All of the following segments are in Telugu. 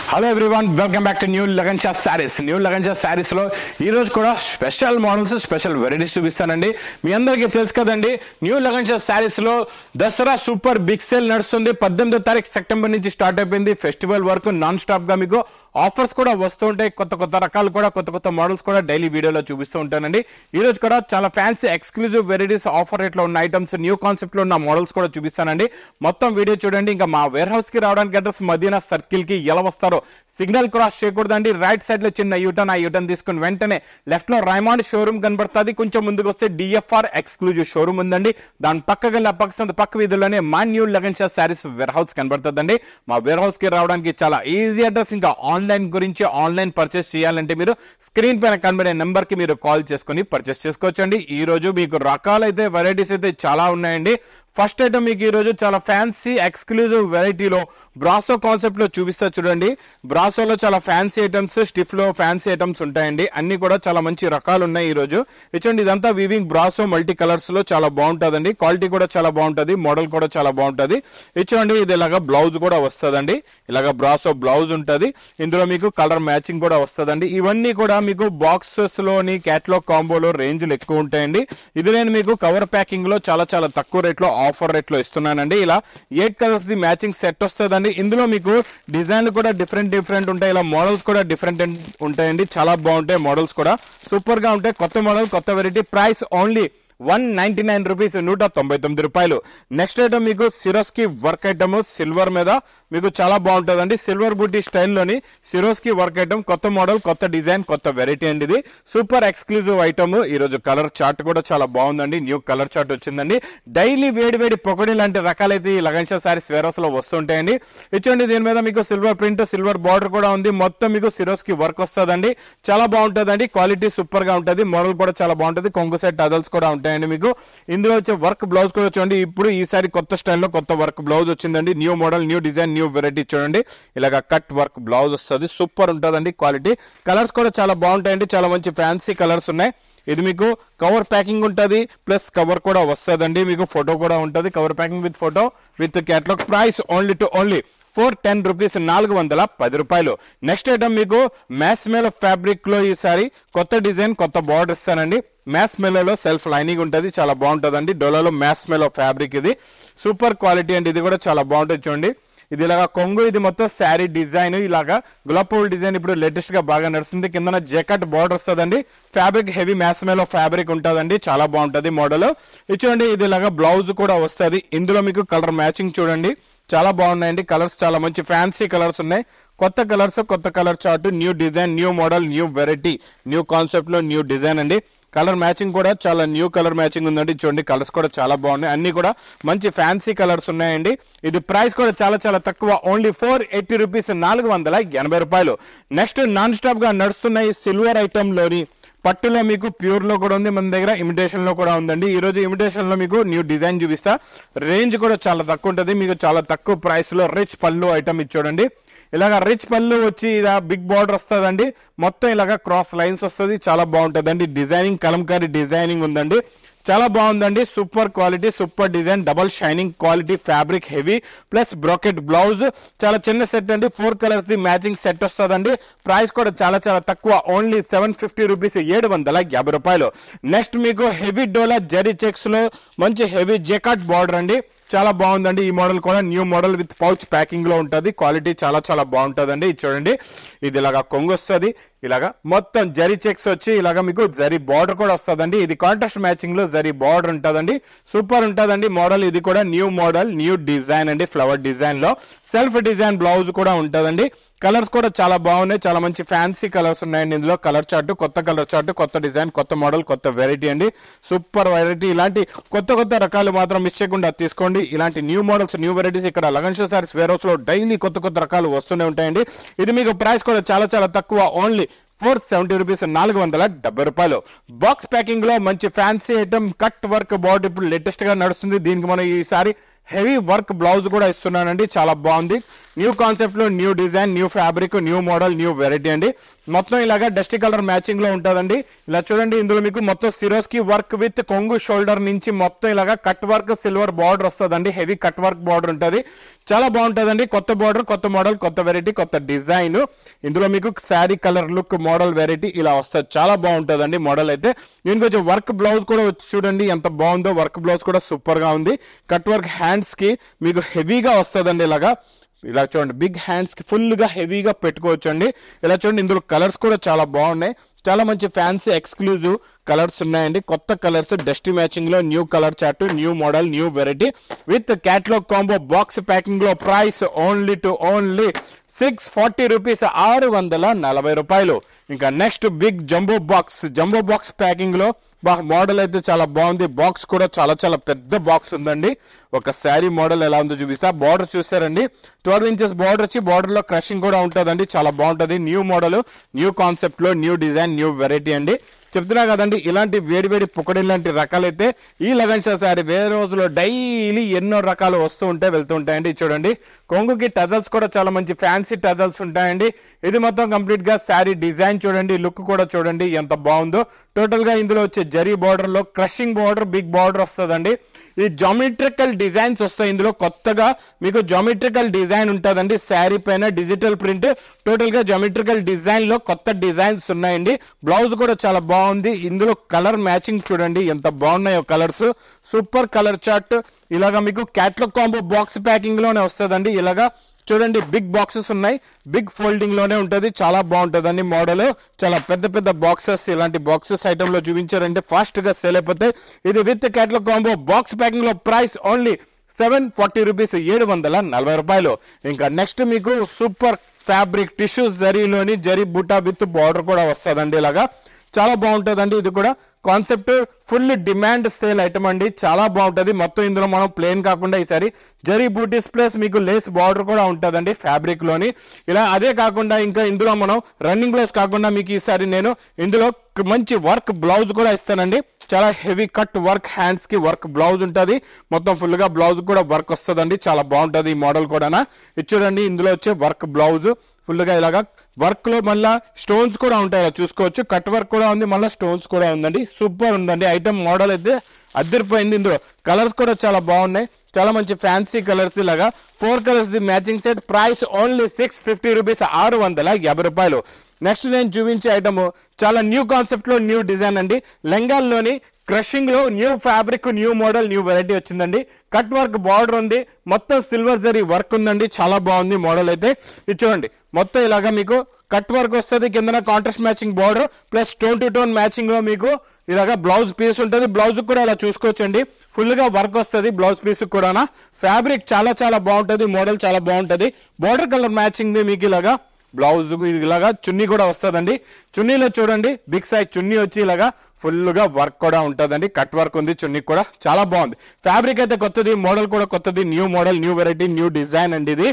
Hello everyone, welcome back to new Lagan Shah saris. New Lagan Shah saris లో ఈ రోజు కూడా స్పెషల్ మోడల్స్, స్పెషల్ వెరైటీస్ చూపిస్తానండి. మీ అందరికీ తెలుసు కదండి, న్యూ లగన్ షా శారీస్ లో దసరా సూపర్ బిగ్ సేల్ నడుస్తుంది. 18వ తారీఖు సెప్టెంబర్ నుంచి స్టార్ట్ అయిపోయింది. ఫెస్టివల్ వరకు నాన్ స్టాప్ గా మీకు ఆఫర్స్ కూడా వస్తూ ఉంటాయి. కొత్త కొత్త రకాలు కూడా, కొత్త కొత్త మోడల్స్ కూడా డైలీ వీడియోలో చూపిస్తూ ఉంటానండి. ఈ రోజు కూడా చాలా fancy exclusive varieties, offer rate లో ఉన్న ఐటమ్స్, న్యూ కాన్సెప్ట్ లో ఉన్న మోడల్స్ కూడా చూపిస్తానండి. మొత్తం వీడియో చూడండి. ఇంకా మా వేర్ హౌస్ కి రావడానికి అడ్రస్ మదీనా సర్కిల్ కి ఎలా వస్తారో సిగ్నల్ క్రాస్ చేయకూడదండి. రైట్ సైడ్ లో చిన్న యూటర్న్, ఆ యూటర్న్ తీసుకుని వెంటనే లెఫ్ట్ లో రైమాండ్ షోరూమ్ కనబడుతుంది. కొంచెం ముందుకు వస్తే డిఎఫ్ఆర్ ఎక్స్క్లూజివ్ షోరూమ్ ఉందండి. దాని పక్కకి పక్క వీధిలోనే మా new Lagan Shah sarees warehouse కనబడుతుందండి. మా వేర్ హౌస్ కి రావడానికి చాలా ఈజీ అడ్రస్. ఇంకా ఆన్లైన్ గురించి, ఆన్లైన్ పర్చేస్ చేయాలంటే మీరు స్క్రీన్ పైన కనబడే నెంబర్ కి మీరు కాల్ చేసుకుని పర్చేస్ చేసుకోవచ్చండి. ఈ రోజు మీకు రకాలైతే వెరైటీస్ అయితే చాలా ఉన్నాయండి. ఫస్ట్ ఐటమ్ మీకు ఈ రోజు చాలా ఫ్యాన్సీ ఎక్స్క్లూజివ్ వెరైటీలో బ్రాసో కాన్సెప్ట్ లో చూపిస్తా చూడండి. బ్రాసోలో చాలా ఫ్యాన్సీ ఐటమ్స్, స్టిఫ్ లో ఫ్యాన్సీ ఐటమ్స్ ఉంటాయండి. అన్ని కూడా చాలా మంచి రకాలు ఉన్నాయి ఈ రోజు. ఇచ్చండి, ఇదంతా వీవింగ్ బ్రాసో మల్టీ కలర్స్ లో చాలా బాగుంటుందండి. క్వాలిటీ కూడా చాలా బాగుంటుంది, మోడల్ కూడా చాలా బాగుంటుంది. ఇచ్చండి, ఇది ఇలాగా బ్లౌజ్ కూడా వస్తుందండి. ఇలాగా బ్రాసో బ్లౌజ్ ఉంటుంది. ఇందులో మీకు కలర్ మ్యాచింగ్ కూడా వస్తుందండి. ఇవన్నీ కూడా మీకు బాక్సెస్ లోని క్యాటలాగ్ కాంబోలో రేంజ్లు ఎక్కువ ఉంటాయండి. ఇది నేను మీకు కవర్ ప్యాకింగ్ లో చాలా చాలా తక్కువ రేట్ లో, ఆఫర్ రేట్ లో ఇస్తున్నానండి. ఇలా 8 కలర్స్ ది మ్యాచింగ్ సెట్ వస్తుందండి. ఇందులో మీకు డిజైన్లు కూడా డిఫరెంట్ ఉంటాయి. ఇలా మోడల్స్ కూడా డిఫరెంట్ ఉంటాయండి. చాలా బాగుంటాయి మోడల్స్ కూడా, సూపర్ గా ఉంటాయి. కొత్త మోడల్, కొత్త వెరైటీ. ప్రైస్ ఓన్లీ 199 రూపీస్, 199 రూపాయలు. నెక్స్ట్ ఐటమ్ మీకు సిరోస్కి వర్క్ ఐటమ్, సిల్వర్ మీద మీకు చాలా బాగుంటుందండి. సిల్వర్ బూటీ స్టైల్లోని సిరోస్కి వర్క్ ఐటమ్, కొత్త మోడల్, కొత్త డిజైన్, కొత్త వెరైటీ అండి. ఇది సూపర్ ఎక్స్క్లూజివ్ ఐటమ్. ఈ రోజు కలర్ చార్ట్ కూడా చాలా బాగుందండి. న్యూ కలర్ చార్ట్ వచ్చిందండి. డైలీ వేడి పొగడి లాంటి రకాలైతే ఈ lagan Shah sarees wear house లో వస్తుంటాయండి. ఇచ్చండి, దీని మీద మీకు సిల్వర్ ప్రింట్, సిల్వర్ బార్డర్ కూడా ఉంది. మొత్తం మీకు సిరోస్కి వర్క్ వస్తుందండి. చాలా బాగుంటుందండి. క్వాలిటీ సూపర్ గా ఉంటుంది. మోడల్ కూడా చాలా బాగుంటుంది. కొంగు సెట్ అదల్స్ కూడా ఉంటాయండి మీకు. ఇందులో వచ్చే వర్క్ బ్లౌజ్ కూడా చూడండి. ఇప్పుడు ఈసారి కొత్త స్టైల్లో కొత్త వర్క్ బ్లౌజ్ వచ్చిందండి. New model, new design, new variety. చూడండి, ఇలాగా కట్ వర్క్ బ్లౌజ్ వస్తుంది. సూపర్ ఉంటుందండి క్వాలిటీ. కలర్స్ కూడా చాలా బాగుంటాయండి. చాలా మంచి ఫ్యాన్సీ కలర్స్ ఉన్నాయి. ఇది మీకు కవర్ ప్యాకింగ్ ఉంటుంది, ప్లస్ కవర్ కూడా వస్తుందండి. మీకు ఫోటో కూడా ఉంటుంది. Cover packing with photo with catalogue. Price only 410 rupees, 410 రూపాయలు. నెక్స్ట్ ఐటమ్ మీకు మ్యాస్ మేలో ఫ్యాబ్రిక్ లో ఈసారి కొత్త డిజైన్, కొత్త బార్డర్ ఇస్తానండి. మ్యాస్ మేలో సెల్ఫ్ లైనింగ్ ఉంటుంది. చాలా బాగుంటుందండి. డోలాలో మ్యాస్ మేలో ఫ్యాబ్రిక్. ఇది సూపర్ క్వాలిటీ అండి. ఇది కూడా చాలా బాగుంటుంది. చూడండి, ఇది ఇలాగా కొంగు, ఇది మొత్తం శారీ డిజైన్. ఇలాగా గులాబ్ పువ్వు డిజైన్ ఇప్పుడు లేటెస్ట్ గా బాగా నడుస్తుంది. కింద జెకట్ బార్డర్ వస్తుందండి. ఫ్యాబ్రిక్ హెవీ మ్యాస్ మేలో ఫ్యాబ్రిక్ ఉంటుందండి. చాలా బాగుంటుంది మోడల్. ఇది చూడండి, ఇది ఇలాగా బ్లౌజ్ కూడా వస్తుంది. ఇందులో మీకు కలర్ మ్యాచింగ్ చూడండి, చాలా బాగున్నాయండి. కలర్స్ చాలా మంచి ఫ్యాన్సీ కలర్స్ ఉన్నాయి. కొత్త కలర్స్, కొత్త colour chart, new design, new model, new variety, new concept లో న్యూ డిజైన్ అండి. కలర్ మ్యాచింగ్ కూడా చాలా న్యూ కలర్ మ్యాచింగ్ ఉందండి. చూడండి, కలర్స్ కూడా చాలా బాగున్నాయి. అన్ని కూడా మంచి ఫ్యాన్సీ కలర్స్ ఉన్నాయండి. ఇది ప్రైస్ కూడా చాలా చాలా తక్కువ, ఓన్లీ 480 రూపీస్, 480 రూపాయలు. నెక్స్ట్ నాన్ స్టాప్ గా నడుస్తున్న ఈ సిల్వర్ ఐటమ్ లోని పట్టులో మీకు ప్యూర్ లో కూడా ఉంది. మన దగ్గర ఇమిటేషన్ లో కూడా ఉందండి. ఈ రోజు ఇమిటేషన్ లో మీకు న్యూ డిజైన్ చూపిస్తా. రేంజ్ కూడా చాలా తక్కువ ఉంటుంది. మీకు చాలా తక్కువ ప్రైస్ లో రిచ్ పళ్ళు ఐటమ్ ఇది చూడండి. ఇలాగా రిచ్ పళ్ళు వచ్చి ఇలా బిగ్ బార్డర్ వస్తుందండి. మొత్తం ఇలాగా క్రాస్ లైన్స్ వస్తుంది. చాలా బాగుంటుందండి. డిజైనింగ్ కలంకారీ డిజైనింగ్ ఉందండి. చాలా బాగుందండి. Super quality, super design, double shining quality, fabric heavy, plus brocade blouse. చాలా చిన్న సెట్ అండి. 4 కలర్స్ ది మ్యాచింగ్ సెట్ వస్తుందండి. ప్రైస్ కూడా చాలా చాలా తక్కువ, ఓన్లీ 750 రూపీస్, 750 రూపాయలు. నెక్స్ట్ మీకు హెవీ డోలా జరీ చెక్స్ లో మంచి హెవీ జెకాట్ బార్డర్ అండి. చాలా బాగుందండి. ఈ మోడల్ కూడా new model with pouch packing లో ఉంటుంది. క్వాలిటీ చాలా చాలా బాగుంటుందండి. ఇది చూడండి, ఇది ఇలాగా కొంగు వస్తుంది. ఇలాగా మొత్తం జరీ చెక్స్ వచ్చి ఇలాగా మీకు జరీ బార్డర్ కూడా వస్తుందండి. ఇది కాంట్రాస్ట్ మ్యాచింగ్ లో జరీ బార్డర్ ఉంటుందండి. సూపర్ ఉంటుందండి మోడల్. ఇది కూడా న్యూ మోడల్, న్యూ డిజైన్ అండి. ఫ్లవర్ డిజైన్ లో సెల్ఫ్ డిజైన్ బ్లౌజ్ కూడా ఉంటుందండి. కలర్స్ కూడా చాలా బాగున్నాయి. చాలా మంచి ఫ్యాన్సీ కలర్స్ ఉన్నాయండి. ఇందులో కలర్ చార్ట్, కొత్త కలర్ చార్ట్, కొత్త డిజైన్, కొత్త మోడల్, కొత్త వెరైటీ అండి. Super variety. ఇలాంటి కొత్త రకాలు మాత్రం మిస్ చేయకుండా తీసుకోండి. ఇలాంటి న్యూ మోడల్స్, న్యూ వెరైటీస్ ఇక్కడ lagan Shah sarees wear house లో డైలీ కొత్త రకాలు వస్తూనే ఉంటాయండి. ఇది మీకు ప్రైస్ కూడా చాలా చాలా తక్కువ, ఓన్లీ 470 రూపీస్, 470 రూపాయలు. బాక్స్ ప్యాకింగ్ లో మంచి fancy item, cut work border ఇప్పుడు లేటెస్ట్ గా నడుస్తుంది. దీనికి మనం ఈసారి హెవీ వర్క్ బ్లౌజ్ కూడా ఇస్తున్నానండి. చాలా బాగుంది. న్యూ కాన్సెప్ట్ లో new design, new fabric, new model, new variety అండి. మొత్తం ఇలాగా డస్టీ కలర్ మ్యాచింగ్ లో ఉంటుందండి. ఇలా చూడండి, ఇందులో మీకు మొత్తం సిరోస్కి వర్క్ విత్ కొంగు షోల్డర్ నుంచి మొత్తం ఇలాగా కట్ వర్క్ సిల్వర్ బార్డర్ వస్తుందండి. హెవీ కట్ వర్క్ బార్డర్ ఉంటుంది, చాలా బాగుంటుందండి. కొత్త బార్డర్, కొత్త మోడల్, కొత్త వెరైటీ, కొత్త డిజైన్. ఇందులో మీకు sari colour look model variety ఇలా వస్తుంది, చాలా బాగుంటుందండి మోడల్ అయితే. దీనికి వచ్చి వర్క్ బ్లౌజ్ కూడా వచ్చి చూడండి ఎంత బాగుందో. వర్క్ బ్లౌజ్ కూడా సూపర్ గా ఉంది. కట్ వర్క్ హ్యాండ్స్ కి మీకు హెవీగా వస్తుందండి. ఇలా చూడండి, బిగ్ హ్యాండ్స్ కి ఫుల్ గా హెవీగా పెట్టుకోవచ్చు అండి. ఇలా చూడండి, ఇందులో కలర్స్ కూడా చాలా బాగున్నాయి. చాలా మంచి ఫ్యాన్సీ ఎక్స్క్లూజివ్ కలర్స్ ఉన్నాయండి. కొత్త కలర్స్ డస్టీ మ్యాచింగ్ లో new colour chart, new model, new variety with catalogue combo box packing లో ప్రైస్ ఓన్లీ 640 రూపీస్, 640 రూపాయలు. ఇంకా next big jumbo box packing లో మోడల్ అయితే చాలా బాగుంది. బాక్స్ కూడా చాలా చాలా పెద్ద బాక్స్ ఉందండి. ఒక శారీ మోడల్ ఎలా ఉందో చూపిస్తా. బార్డర్ చూసారండి, 12 ఇంచెస్ బార్డర్ వచ్చి బార్డర్ లో క్రషింగ్ కూడా ఉంటుందండి, చాలా బాగుంటది. న్యూ మోడల్, న్యూ కాన్సెప్ట్ లో న్యూ డిజైన్, న్యూ వెరైటీ అండి. చెప్తున్నా కదండి, ఇలాంటి వేడి పుక్కడి లాంటి రకాలైతే ఈ లగన్షా శారీ వేరే రోజులో డైలీ ఎన్నో రకాలు వస్తూ ఉంటాయి, వెళ్తూ ఉంటాయండి. చూడండి, కొంగుకి టజల్స్ కూడా చాలా మంచి ఫ్యాన్సీ టజల్స్ ఉంటాయండి. ఇది మొత్తం కంప్లీట్ గా శారీ డిజైన్ చూడండి, లుక్ కూడా చూడండి ఎంత బాగుందో. టోటల్ గా ఇందులో వచ్చే జరీ బార్డర్ లో క్రషింగ్ బార్డర్, బిగ్ బార్డర్ వస్తుందండి. ఈ జామెట్రికల్ డిజైన్స్ వస్తాయి ఇందులో. కొత్తగా మీకు జామెట్రికల్ డిజైన్ ఉంటుందండి శారీ పైన, డిజిటల్ ప్రింట్. టోటల్ గా జామెట్రికల్ డిజైన్ లో కొత్త డిజైన్స్ ఉన్నాయండి. బ్లౌజ్ కూడా చాలా బాగుంది. ఇందులో కలర్ మ్యాచింగ్ చూడండి ఎంత బాగున్నాయో కలర్స్. Super colour chart. ఇలాగా మీకు క్యాటలాగ్ కాంబో బాక్స్ ప్యాకింగ్ లోనే వస్తుందండి. ఇలాగా చూడండి, బిగ్ బాక్సెస్ ఉన్నాయి, బిగ్ ఫోల్డింగ్ లోనే ఉంటది, చాలా బాగుంటదండి మోడల్. చాలా పెద్ద బాక్సెస్, ఇలాంటి బాక్సెస్ ఐటమ్ లో చూపించారంటే ఫాస్ట్ గా సేల్ అయిపోతాయి. ఇది with catalogue combo box packing లో ప్రైస్ ఓన్లీ 740 రూపీస్, 740 రూపాయలు. ఇంకా నెక్స్ట్ మీకు సూపర్ ఫ్యాబ్రిక్ టిష్యూ జరీలోని జరీ బుటా విత్ బార్డర్ కూడా వస్తుందండి. ఇలాగా చాలా బాగుంటదండి. ఇది కూడా concept full demand sale item అండి, చాలా బాగుంటది. మొత్తం ఇందులో మనం ప్లేన్ కాకుండా ఈసారి జరీ బూటీస్ ప్లస్ మీకు లేస్ బార్డర్ కూడా ఉంటదండి ఫ్యాబ్రిక్ లోని. ఇలా అదే కాకుండా ఇంకా ఇందులో మనం రన్నింగ్ బ్లౌజ్ కాకుండా మీకు ఈసారి నేను ఇందులో మంచి వర్క్ బ్లౌజ్ కూడా ఇస్తానండి. చాలా హెవీ కట్ వర్క్ హ్యాండ్స్ కి వర్క్ బ్లౌజ్ ఉంటది. మొత్తం ఫుల్ గా బ్లౌజ్ కూడా వర్క్ వస్తుందండి, చాలా బాగుంటది ఈ మోడల్ కూడా. ఇది చూడండి, ఇందులో వచ్చే వర్క్ బ్లౌజ్ ఫుల్ గా ఇలాగా వర్క్ లో మళ్ళా స్టోన్స్ కూడా ఉంటాయి, ఇలా చూసుకోవచ్చు. కట్ వర్క్ కూడా ఉంది, మళ్ళీ స్టోన్స్ కూడా ఉందండి. సూపర్ ఉందండి ఐటమ్, మోడల్ అయితే అదిరిపోయింది. ఇందులో కలర్స్ కూడా చాలా బాగున్నాయి, చాలా మంచి ఫ్యాన్సీ కలర్స్. ఇలాగా 4 colours the matching set, price only 650 rupees, 650 రూపాయలు. నెక్స్ట్ నేను చూపించే ఐటమ్ చాలా న్యూ కాన్సెప్ట్ లో న్యూ డిజైన్ అండి. లెంగాల్లోని క్రషింగ్ లో new fabric, new model, new variety వచ్చిందండి. కట్ వర్క్ బార్డర్ ఉంది, మొత్తం సిల్వర్ జరీ వర్క్ ఉందండి, చాలా బాగుంది మోడల్ అయితే. ఇది చూడండి, మొత్తం ఇలాగా మీకు కట్ వర్క్ వస్తుంది, కింద contrast matching border plus tone to tone matching లో మీకు ఇలాగా బ్లౌజ్ పీస్ ఉంటుంది. బ్లౌజ్ కూడా ఇలా చూసుకోవచ్చండి, ఫుల్ గా వర్క్ వస్తుంది బ్లౌజ్ పీస్ కూడా. ఫ్యాబ్రిక్ చాలా చాలా బాగుంటది, మోడల్ చాలా బాగుంటది. బార్డర్ కలర్ మ్యాచింగ్ మీకు ఇలాగా బ్లౌజ్ ఇలాగా చున్నీ కూడా వస్తుందండి. చున్నీలో చూడండి, బిగ్ సైజ్ చున్నీ వచ్చి ఇలాగా ఫుల్ గా వర్క్ కూడా ఉంటుందండి. కట్ వర్క్ ఉంది చున్నీ కూడా, చాలా బాగుంది. ఫ్యాబ్రిక్ అయితే కొత్తది, మోడల్ కూడా కొత్తది, new model, new variety, new design అండి ఇది.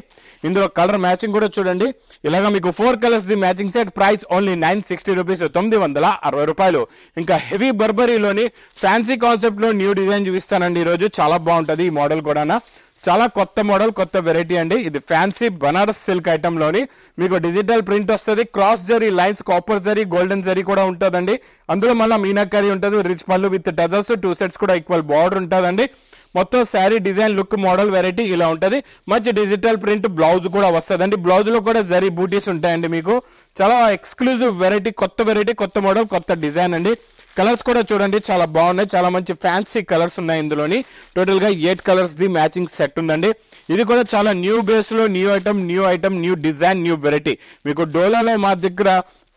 ఇందులో కలర్ మ్యాచింగ్ కూడా చూడండి, ఇలాగా మీకు 4 colours the matching set, price only 960 rupees, 960 రూపాయలు. ఇంకా హెవీ బర్బరీలోని ఫ్యాన్సీ కాన్సెప్ట్ లో న్యూ డిజైన్ చూపిస్తానండి ఈరోజు, చాలా బాగుంటది ఈ మోడల్ కూడా. చాలా కొత్త మోడల్, కొత్త వెరైటీ అండి. ఇది ఫ్యాన్సీ బనారస్ సిల్క్ ఐటమ్ లోని మీకు డిజిటల్ ప్రింట్ వస్తుంది, cross zari lines, copper zari, golden zari కూడా ఉంటుందండి. అందులో మళ్ళీ మీనాకరీ ఉంటుంది, రిచ్ పళ్ళు విత్ టజల్స్, 2 సెట్స్ కూడా ఈక్వల్ బార్డర్ ఉంటుందండి. మొత్తం sari design, look, model, variety ఇలా ఉంటది. మంచి డిజిటల్ ప్రింట్ బ్లౌజ్ కూడా వస్తుందండి. బ్లౌజ్ లో కూడా జరీ బూటీస్ ఉంటాయండి. మీకు చాలా ఎక్స్క్లూజివ్ వెరైటీ, కొత్త మోడల్, కొత్త డిజైన్ అండి. కలర్స్ కూడా చూడండి చాలా బాగున్నాయి, చాలా మంచి ఫ్యాన్సీ కలర్స్ ఉన్నాయి ఇందులోని. టోటల్ గా 8 కలర్స్ ది మ్యాచింగ్ సెట్ ఉందండి. ఇది కూడా చాలా న్యూ బేస్ లో new item, new design, new variety. మీకు డోలాలో మా దగ్గర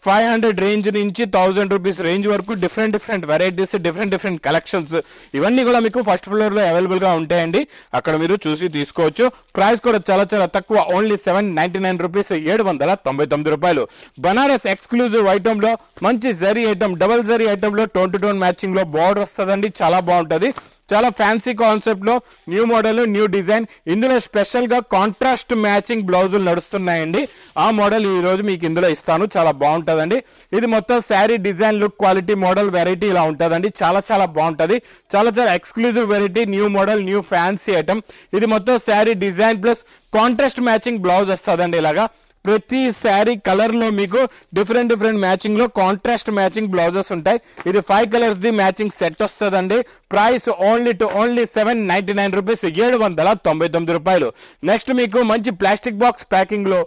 500 రేంజ్ నుంచి 1000 రూపీస్ రేంజ్ వరకు డిఫరెంట్ వెరైటీస్, డిఫరెంట్ కలెక్షన్స్ ఇవన్నీ కూడా మీకు ఫస్ట్ ఫ్లోర్ లో అవైలబుల్ గా ఉంటాయండి. అక్కడ మీరు చూసి తీసుకోవచ్చు. ప్రైస్ కూడా చాలా చాలా తక్కువ, ఓన్లీ 799 రూపీస్, 799 రూపాయలు. బనారస్ ఎక్స్క్లూజివ్ ఐటమ్ లో మంచి zari item, double zari item లో టోన్ టు టోన్ మ్యాచింగ్ లో బార్డర్ వస్తుందండి, చాలా బాగుంటది. చాలా ఫ్యాన్సీ కాన్సెప్ట్ లో న్యూ మోడల్, న్యూ డిజైన్. ఇందులో స్పెషల్ గా కాంట్రాస్ట్ మ్యాచింగ్ బ్లౌజులు నడుస్తున్నాయండి. ఆ మోడల్ ఈ రోజు మీకు ఇందులో ఇస్తాను, చాలా బాగుంటదండి. ఇది మొత్తం sari design, look, quality, model, variety ఇలా ఉంటదండి. చాలా చాలా బాగుంటది, చాలా చాలా exclusive variety, new model, new fancy item. ఇది మొత్తం sari design plus contrast matching blouse వస్తుందండి. ఇలాగా ప్రతి శారీ కలర్ లో మీకు డిఫరెంట్ మ్యాచింగ్ లో కాంట్రాస్ట్ మ్యాచింగ్ బ్లౌజెస్ ఉంటాయి. ఇది 5 కలర్స్ ది మ్యాచింగ్ సెట్ వస్తుందండి. Price only $799 $799. నెక్స్ట్ మీకు మంచి ప్లాస్టిక్ బాక్స్ ప్యాకింగ్ లో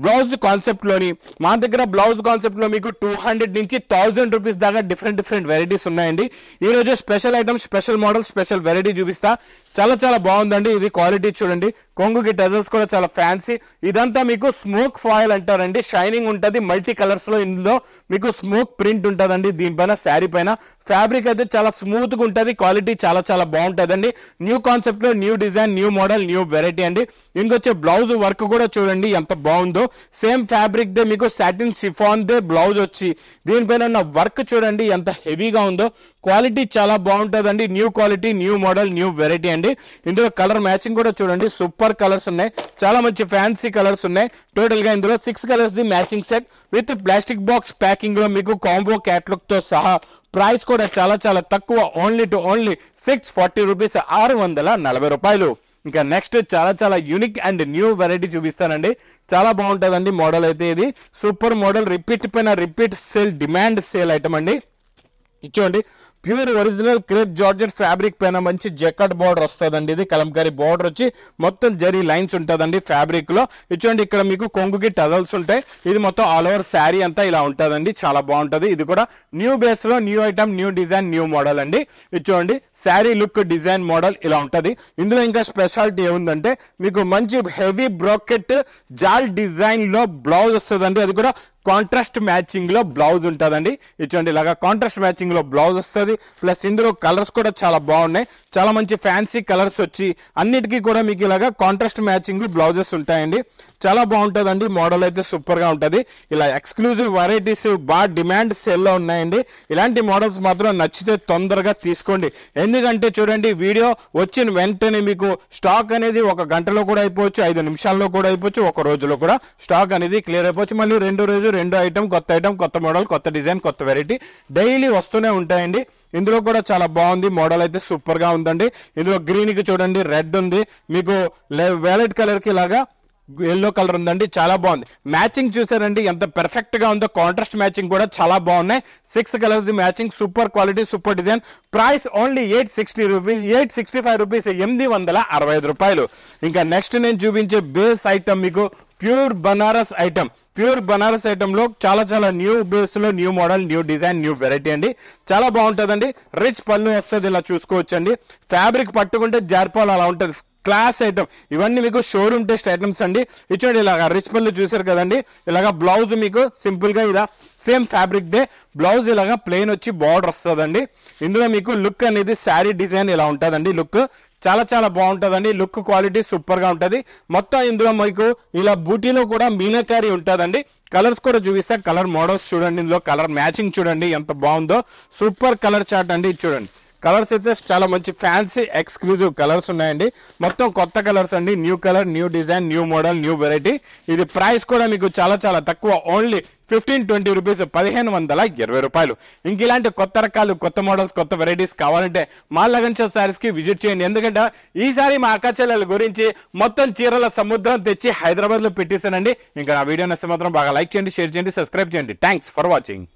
బ్లౌజ్ కాన్సెప్ట్ లోని మా దగ్గర బ్లౌజ్ కాన్సెప్ట్ లో మీకు 200 నుంచి 1000 రూపీస్ దాకా డిఫరెంట్ వెరైటీస్ ఉన్నాయండి. ఈ రోజు special item, special model, special variety చూపిస్తా. చాలా బాగుందండి. ఇది క్వాలిటీ చూడండి, కొంగుకి టజల్స్ కూడా చాలా ఫ్యాన్సీ. ఇదంతా మీకు స్మోక్ ఫాయిల్ అంటారండి. షైనింగ్ ఉంటది, మల్టీ కలర్స్ లో ఇందులో మీకు స్మోక్ ప్రింట్ ఉంటదండి. దీనిపైన శారీ పైన ఫ్యాబ్రిక్ అయితే చాలా స్మూత్ గా ఉంటది. క్వాలిటీ చాలా బాగుంటదండి. న్యూ కాన్సెప్ట్ లో new design, new model, new variety అండి. ఇంకొచ్చే బ్లౌజ్ వర్క్ కూడా చూడండి ఎంత బాగుందో. సేమ్ ఫ్యాబ్రిక్ దే మీకు సాటిన్ షిఫాన్ దే బ్లౌజ్ వచ్చి దీనిపైన ఉన్న వర్క్ చూడండి ఎంత హెవీగా ఉందో. క్వాలిటీ చాలా బాగుంటుందండి. New quality, new model, new variety అండి. ఇందులో కలర్ మ్యాచింగ్ కూడా చూడండి, సూపర్ కలర్స్ ఉన్నాయి. చాలా మంచి ఫ్యాన్సీ కలర్స్ ఉన్నాయి. టోటల్ గా ఇందులో 6 colours the matching set with plastic box packing లో మీకు కాంబో క్యాటలాగ్ తో సహా. ప్రైస్ కూడా చాలా తక్కువ, ఓన్లీ $640 $640. ఇంకా నెక్స్ట్ చాలా యూనిక్ అండ్ న్యూ వెరైటీ చూపిస్తానండి. చాలా బాగుంటుందండి మోడల్ అయితే. ఇది సూపర్ మోడల్, రిపీట్ పైన repeat sale, demand sale item అండి. ఇచ్చోండి pure original crepe georgette fabric పైన మంచి జెకట్ బార్డర్ వస్తుందండి. ఇది కలంకారీ బార్డర్ వచ్చి మొత్తం జరీ లైన్స్ ఉంటుందండి ఫ్యాబ్రిక్ లో. ఇచ్చోండి ఇక్కడ మీకు కొంగుకి టజల్స్ ఉంటాయి. ఇది మొత్తం ఆల్ ఓవర్ శారీ అంతా ఇలా ఉంటుందండి. చాలా బాగుంటది. ఇది కూడా న్యూ బేస్ లో new item, new design, new model అండి. ఇచ్చోండి శారీ లుక్, డిజైన్, మోడల్ ఇలా ఉంటది. ఇందులో ఇంకా స్పెషాలిటీ ఏముందంటే మీకు మంచి హెవీ బ్రోకెట్ జాల్ డిజైన్ లో బ్లౌజ్ వస్తుందండి. అది కూడా కాంట్రాస్ట్ మ్యాచింగ్ లో బ్లౌజ్ ఉంటుందండి. ఇచ్చోండి ఇలాగా కాంట్రాస్ట్ మ్యాచింగ్ లో బ్లౌజ్ వస్తుంది. ప్లస్ ఇందులో కలర్స్ కూడా చాలా బాగున్నాయి. చాలా మంచి ఫ్యాన్సీ కలర్స్ వచ్చి అన్నిటికీ కూడా మీకు ఇలాగా కాంట్రాస్ట్ మ్యాచింగ్ బ్లౌజెస్ ఉంటాయండి. చాలా బాగుంటుందండి. మోడల్ అయితే సూపర్ గా ఉంటది. ఇలా ఎక్స్క్లూజివ్ వెరైటీస్ బాగా డిమాండ్ సేల్ లో ఉన్నాయండి. ఇలాంటి మోడల్స్ మాత్రం నచ్చితే తొందరగా తీసుకోండి. ఎందుకంటే చూడండి వీడియో వచ్చిన వెంటనే మీకు స్టాక్ అనేది 1 గంటలో కూడా అయిపోవచ్చు, 5 నిమిషాల్లో కూడా అయిపోవచ్చు, 1 రోజులో కూడా స్టాక్ అనేది క్లియర్ అయిపోవచ్చు. మళ్ళీ 2 రోజు 2 ఐటమ్, కొత్త మోడల్, కొత్త డిజైన్, కొత్త వెరైటీ డైలీ వస్తూనే ఉంటాయండి. ఇందులో కూడా చాలా బాగుంది. మోడల్ అయితే సూపర్ గా ఉందండి. ఇందులో గ్రీన్ కి చూడండి రెడ్ ఉంది, మీకు వైలెట్ కలర్ కి ఇలాగా ఎల్లో కలర్ ఉందండి. చాలా బాగుంది. మ్యాచింగ్ చూసారండి ఎంత పర్ఫెక్ట్ గా ఉందో. కాంట్రాస్ట్ మ్యాచింగ్ కూడా చాలా బాగున్నాయి. 6 colours the matching, super quality, super design. Price only $865 $865. ఇంకా నెక్స్ట్ నేను చూపించే బేస్ ఐటమ్ మీకు pure Banaras item. Pure Banaras item లో చాలా న్యూ బేస్ లో new model, new design, new variety అండి. చాలా బాగుంటదండి. రిచ్ పళ్ళు వస్తుంది. ఇలా చూసుకోవచ్చండి. ఫ్యాబ్రిక్ పట్టుకుంటే జార్పాల్ అలా ఉంటది. Class item. ఇవన్నీ మీకు షోరూమ్ టెస్ట్ ఐటమ్స్ అండి. ఇచ్చోండి ఇలాగా రిచ్ పళ్ళు చూసారు కదండి. ఇలాగా బ్లౌజ్ మీకు సింపుల్ గా ఇలా సేమ్ ఫ్యాబ్రిక్ దే బ్లౌజ్ ఇలాగా ప్లెయిన్ వచ్చి బార్డర్ వస్తుందండి. ఇందులో మీకు లుక్ అనేది శారీ డిజైన్ ఇలా ఉంటదండి. లుక్ చాలా బాగుంటదండి. లుక్ క్వాలిటీ సూపర్ గా ఉంటది. మొత్తం ఇందులో మీకు ఇలా బూటీలో కూడా మీనాకారి ఉంటదండి. కలర్స్ కూడా చూపిస్తా. కలర్ మోడల్స్ చూడండి. ఇందులో కలర్ మ్యాచింగ్ చూడండి ఎంత బాగుందో. సూపర్ కలర్ చార్ట్ అండి. చూడండి కలర్స్ అయితే చాలా మంచి ఫ్యాన్సీ ఎక్స్క్లూజివ్ కలర్స్ ఉన్నాయండి. మొత్తం కొత్త కలర్స్ అండి. New colour, new design, new model, new variety. ఇది ప్రైస్ కూడా మీకు చాలా తక్కువ, ఓన్లీ $1520 $1520. ఇంక ఇలాంటి కొత్త రకాలు, కొత్త మోడల్స్, కొత్త వెరైటీస్ కావాలంటే మా లగన్ షో సారీస్ కి విజిట్ చేయండి. ఎందుకంటే ఈసారి మా అక్క చెల్లెల గురించి మొత్తం చీరల సముద్రం తెచ్చి హైదరాబాద్ లో పెట్టేశానండి. ఇంకా నా వీడియో నచ్చితే మాత్రం బాగా లైక్ చేయండి, షేర్ చేయండి, సబ్స్క్రైబ్ చేయండి. Thanks for watching.